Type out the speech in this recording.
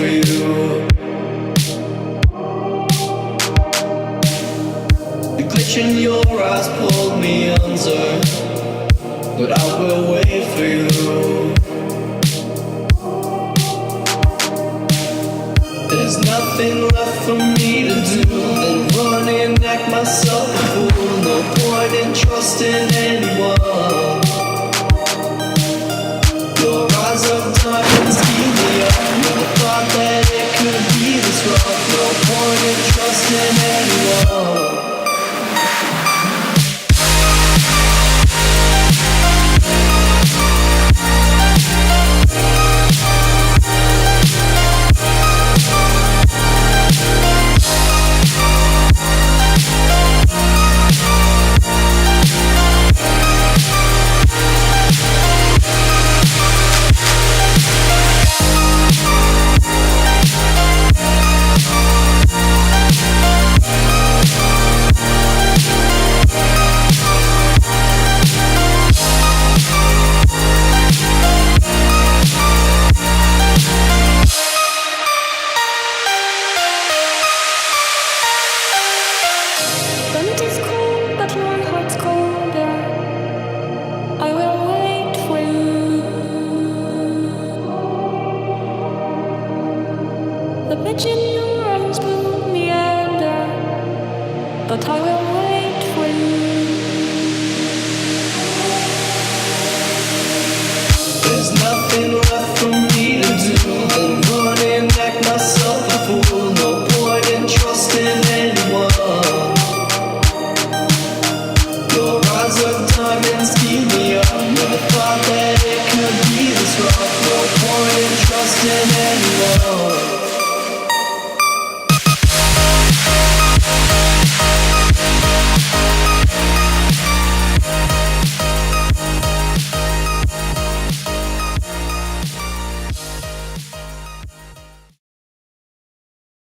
for you. The glitch in your eyes pulled me under, but I will wait for you. There's nothing left for me to do than run and act myself a fool. No point in trusting anyone. Your eyes of diamonds keep me up. Never thought that it could be this rough. No point in trusting anyone. But I will wait for you. There's nothing left.